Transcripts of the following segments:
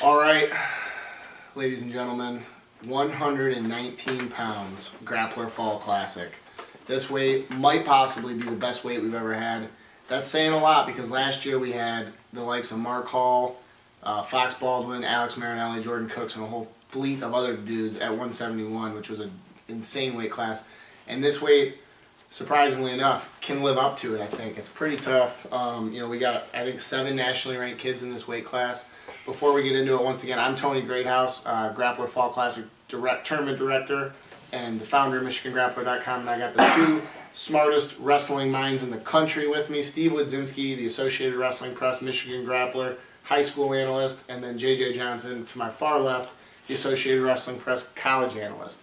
All right, ladies and gentlemen, 119 pounds, Grappler Fall Classic. This weight might possibly be the best weight we've ever had. That's saying a lot because last year we had the likes of Mark Hall, Fox Baldwin, Alex Marinelli, Jordan Cooks, and a whole fleet of other dudes at 171, which was an insane weight class. And this weight, surprisingly enough, can live up to it, I think. It's pretty tough. We got, I think, 7 nationally ranked kids in this weight class. Before we get into it, once again, I'm Tony Greathouse, Grappler Fall Classic Tournament Director and the founder of MichiganGrappler.com, and I got the 2 smartest wrestling minds in the country with me, Steve Wodzinski, the Associated Wrestling Press Michigan Grappler, high school analyst, and then JJ Johnson, to my far left, the Associated Wrestling Press college analyst.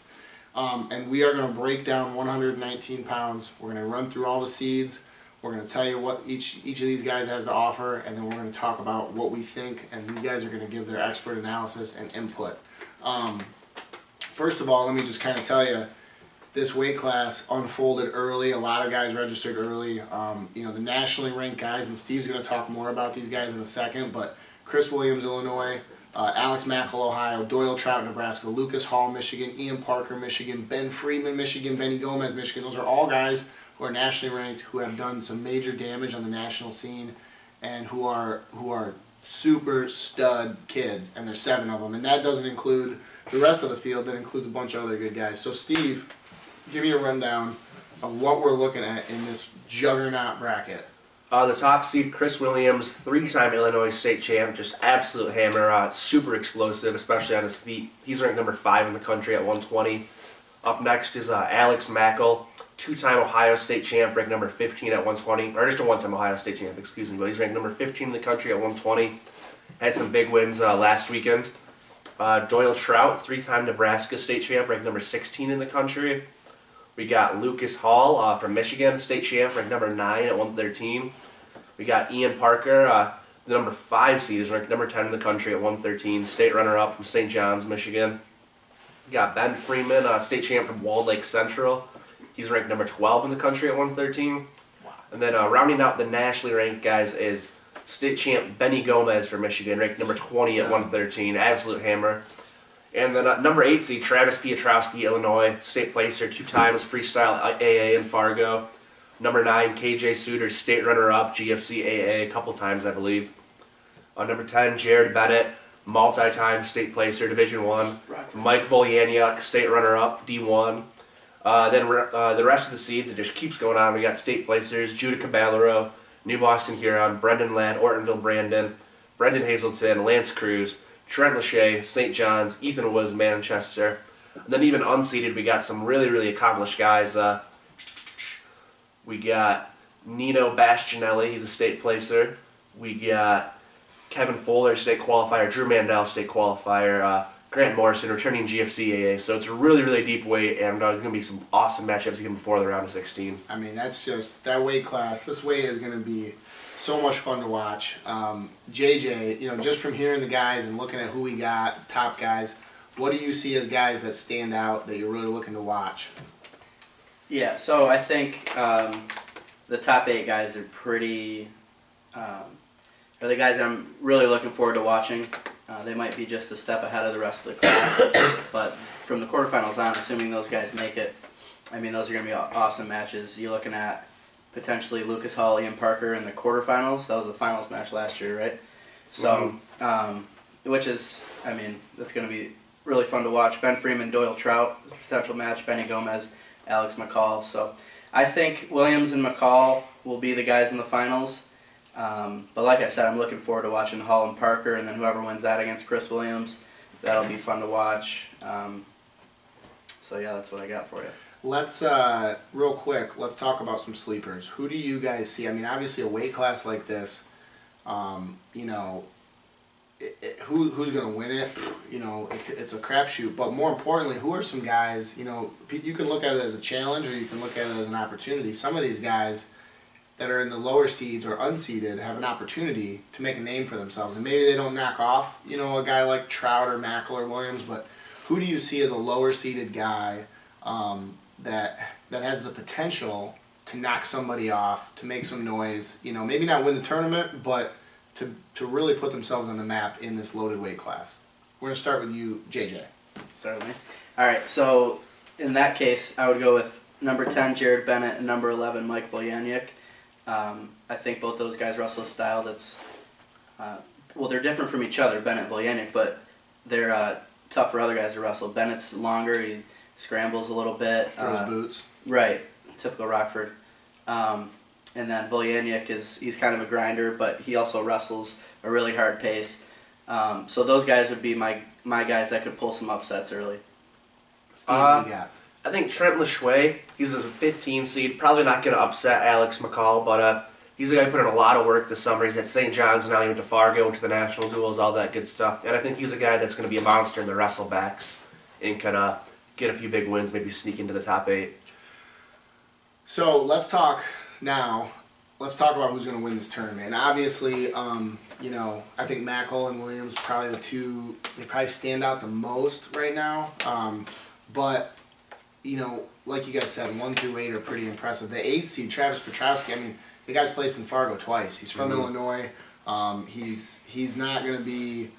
And we are going to break down 119 pounds. We're going to run through all the seeds. We're going to tell you what each of these guys has to offer, and then we're going to talk about what we think, and these guys are going to give their expert analysis and input. First of all, let me just kind of tell you, this weight class unfolded early. A lot of guys registered early. The nationally ranked guys, and Steve's going to talk more about these guys in a second, but Chris Williams, Illinois, Alex Mackel, Ohio, Doyle Trout, Nebraska, Lucas Hall, Michigan, Ian Parker, Michigan, Ben Friedman, Michigan, Benny Gomez, Michigan. Those are all guys who are nationally ranked, who have done some major damage on the national scene, and who are super stud kids, and there's 7 of them. And that doesn't include the rest of the field. That includes a bunch of other good guys. So Steve, give me a rundown of what we're looking at in this juggernaut bracket. The top seed, Chris Williams, 3-time Illinois state champ, just absolute hammer, super explosive, especially on his feet. He's ranked number 5 in the country at 120. Up next is Alex Mackel, 2-time Ohio state champ, ranked number 15 at 120, or just a 1-time Ohio state champ, excuse me, but he's ranked number 15 in the country at 120. Had some big wins last weekend. Doyle Trout, 3-time Nebraska state champ, ranked number 16 in the country. We got Lucas Hall from Michigan, state champ, ranked number 9 at 113. We got Ian Parker, the number 5 seed, is ranked number 10 in the country at 113, state runner-up from St. John's, Michigan. We got Ben Friedman, state champ from Walled Lake Central. He's ranked number 12 in the country at 113. Wow. And then rounding out the nationally ranked guys is state champ Benny Gomez from Michigan, ranked number 20 at 113, absolute hammer. And then number 8 seed, Travis Piotrowski, Illinois, state placer, 2 times freestyle AA in Fargo. Number 9, KJ Suter, state runner-up, GFC AA, a couple times, I believe. Number 10, Jared Bennett, multi-time state placer, Division 1. Mike Volyaniuk, state runner-up, D1. Then the rest of the seeds, it just keeps going on. We got state placers, Judah Caballero, New Boston Huron, Brendan Ladd, Ortonville Brandon, Brendan Hazelton, Lance Cruz, Trent Lachey, St. John's, Ethan Woods, Manchester. And then even unseeded, we got some really, really accomplished guys. We got Nino Bastianelli, he's a state placer. We got Kevin Fuller, state qualifier, Drew Mandel, state qualifier, Grant Morrison, returning GFC AA. So it's a really, really deep weight, and there's going to be some awesome matchups even before the round of 16. I mean, that's just, that weight class, this weight is going to be so much fun to watch. JJ, just from hearing the guys and looking at who we got, top guys, what do you see as guys that stand out that you're really looking to watch? Yeah, so I think the top 8 guys are pretty, are the guys that I'm really looking forward to watching. They might be just a step ahead of the rest of the class, but from the quarterfinals on, assuming those guys make it, I mean, those are going to be awesome matches. You're looking at potentially Lucas Hall, Ian Parker in the quarterfinals. That was the finals match last year, right? So, which is, I mean, that's going to be really fun to watch. Ben Friedman, Doyle Trout, potential match, Benny Gomez, Alex McCall. So I think Williams and McCall will be the guys in the finals. But like I said, I'm looking forward to watching Hall and Parker, and then whoever wins that against Chris Williams, that'll be fun to watch. So yeah, that's what I got for you. Let's, real quick, let's talk about some sleepers. Who do you guys see? I mean, obviously a weight class like this, who's going to win it? It's a crapshoot. But more importantly, who are some guys, you can look at it as a challenge or you can look at it as an opportunity. Some of these guys that are in the lower seeds or unseeded have an opportunity to make a name for themselves. And maybe they don't knock off, a guy like Trout or Mackel or Williams, but who do you see as a lower seeded guy that has the potential to knock somebody off, to make some noise, maybe not win the tournament, but to really put themselves on the map in this loaded weight class. We're going to start with you, JJ. Certainly. All right, so in that case, I would go with number 10, Jared Bennett, and number 11, Mike Volyaniuk. I think both those guys wrestle a style that's, well, they're different from each other, Bennett and Volyaniuk, but they're tough for other guys to wrestle. Bennett's longer, he scrambles a little bit. Throws boots. Right, typical Rockford. And then Volyaniuk he's kind of a grinder, but he also wrestles a really hard pace. So those guys would be my guys that could pull some upsets early. Steve, what do you got? I think Trent Lachey, he's a 15 seed, probably not going to upset Alex McCall, but he's a guy who put in a lot of work this summer. He's at St. John's now, he went to Fargo, went to the national duels, all that good stuff. And I think he's a guy that's going to be a monster in the wrestlebacks and could get a few big wins, maybe sneak into the top 8. So let's talk now. Let's talk about who's going to win this tournament. And obviously, you know, I think Mackel and Williams probably the two. They probably stand out the most right now. But you know, like you guys said, 1 through 8 are pretty impressive. The 8th seed, Travis Petrowski. I mean, the guy's placed in Fargo twice. He's from Illinois. He's not going to be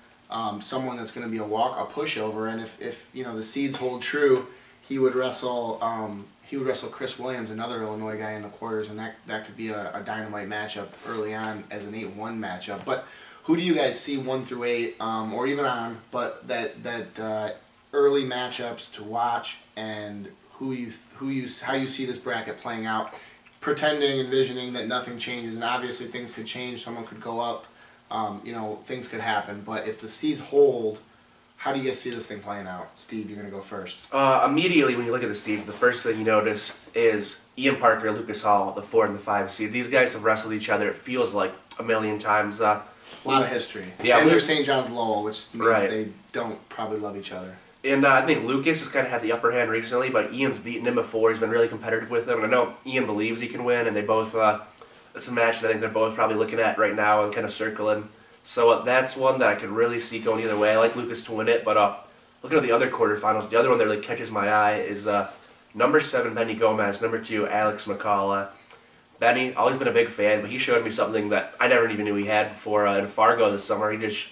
someone that's going to be a pushover. And if you know the seeds hold true, he would wrestle. He would wrestle Chris Williams, another Illinois guy, in the quarters, and that could be a dynamite matchup early on as an 8-1 matchup. But who do you guys see 1 through 8, or even on? But that early matchups to watch, and how you see this bracket playing out, pretending, envisioning that nothing changes, and obviously things could change. Someone could go up, you know, things could happen. But if the seeds hold, how do you guys see this thing playing out? Steve, you're going to go first. Immediately when you look at the seeds, the first thing you notice is Ian Parker, Lucas Hall, the 4 and the 5 seed. These guys have wrestled each other, it feels like, a million times. A lot of history. Yeah, and they're St. John's Lowell, which means right. They don't probably love each other. And I think Lucas has kind of had the upper hand recently, but Ian's beaten him before. He's been really competitive with him. And I know Ian believes he can win, and they both, it's a match that I think they're both probably looking at right now and kind of circling. So that's one that I could really see going either way. I like Lucas to win it, but looking at the other quarterfinals, the other one that really catches my eye is number 7, Benny Gomez, number 2, Alex McCall. Benny, always been a big fan, but he showed me something that I never even knew he had before in Fargo this summer. He just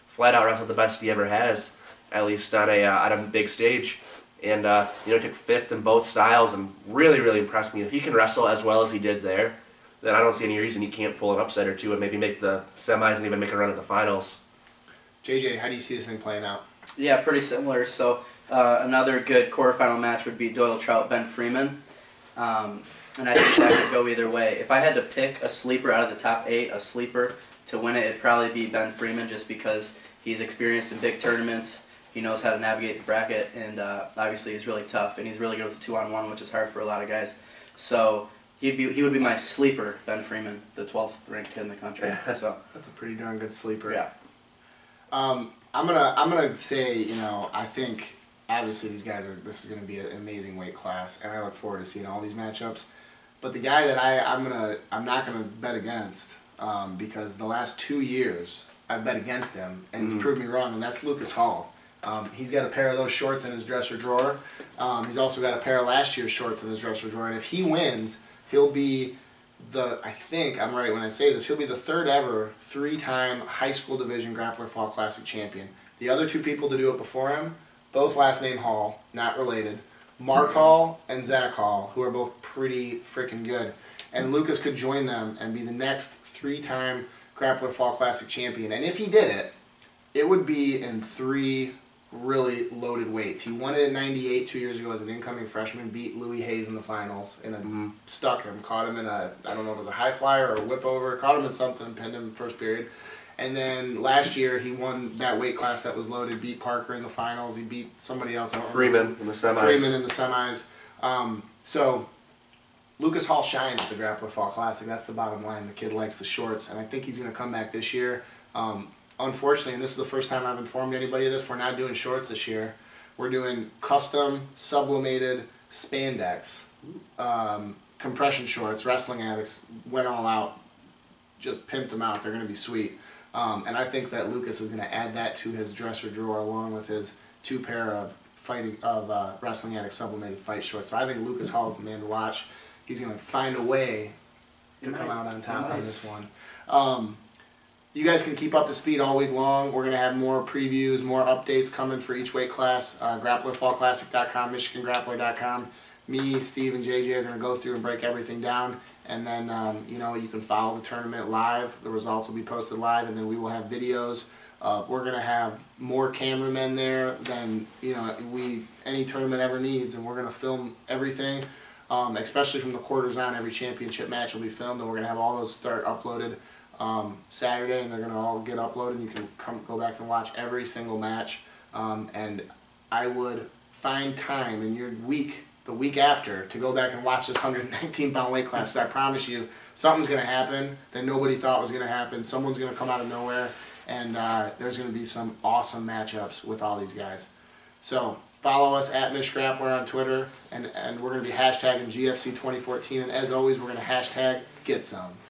flat out wrestled the best he ever has, at least on a big stage. And you know, took 5th in both styles and really, really impressed me. If he can wrestle as well as he did there, then I don't see any reason he can't pull an upset or two and maybe make the semis and even make a run at the finals. JJ, how do you see this thing playing out? Yeah, pretty similar. So another good quarterfinal match would be Doyle Trout, Ben Freeman. And I think that could go either way. If I had to pick a sleeper out of the top 8, a sleeper to win it, it'd probably be Ben Freeman, just because he's experienced in big tournaments. He knows how to navigate the bracket, and obviously he's really tough, and he's really good with the 2-on-1, which is hard for a lot of guys. So he would be my sleeper, Ben Freeman, the 12th ranked kid in the country. So That's a pretty darn good sleeper. yeah. I'm gonna say, you know, I think obviously this is gonna be an amazing weight class, and I look forward to seeing all these matchups. But the guy that I'm not gonna bet against, because the last 2 years I've bet against him, and he's proved me wrong, and that's Lucas Hall. He's got a pair of those shorts in his dresser drawer. He's also got a pair of last year's shorts in his dresser drawer, and if he wins, he'll be I think I'm right when I say this, he'll be the 3rd ever 3-time high school division Grappler Fall Classic champion. The other 2 people to do it before him, both last name Hall, not related. Mark Hall and Zach Hall, who are both pretty freaking good. And Lucas could join them and be the next 3-time Grappler Fall Classic champion. And if he did it, it would be in 3 really loaded weights. He won it at 98 2 years ago as an incoming freshman, beat Louis Hayes in the finals, stuck him, caught him in I don't know if it was a high flyer or a whip over, caught him in something, pinned him first period. And then last year he won that weight class that was loaded, beat Parker in the finals, he beat somebody else. Freeman in the semis. Freeman in the semis. So Lucas Hall shines at the Grappler Fall Classic. That's the bottom line. The kid likes the shorts, and I think he's going to come back this year. Unfortunately, and this is the first time I've informed anybody of this, we're not doing shorts this year. We're doing custom, sublimated spandex, compression shorts. Wrestling Addicts went all out, just pimped them out. They're going to be sweet. And I think that Lucas is going to add that to his dresser drawer along with his 2 pair of Wrestling Addicts sublimated fight shorts. So I think Lucas Hall is the man to watch. He's going to find a way to come out on top on this one. you guys can keep up to speed all week long. We're going to have more previews, more updates coming for each weight class. GrapplerFallClassic.com, MichiganGrappler.com. Me, Steve, and JJ are going to go through and break everything down. And then, you know, you can follow the tournament live. The results will be posted live, and then we will have videos. We're going to have more cameramen there than, you know, any tournament ever needs, and we're going to film everything, especially from the quarters on. Every championship match will be filmed, and we're going to have all those start uploaded Saturday, and they're going to all get uploaded, and you can go back and watch every single match. And I would find time in your week, the week after, to go back and watch this 119-pound weight class. So I promise you, something's going to happen that nobody thought was going to happen. Someone's going to come out of nowhere, and there's going to be some awesome matchups with all these guys. So follow us at Mich Grappler on Twitter, and we're going to be hashtagging GFC 2014. And as always, we're going to hashtag Get Some.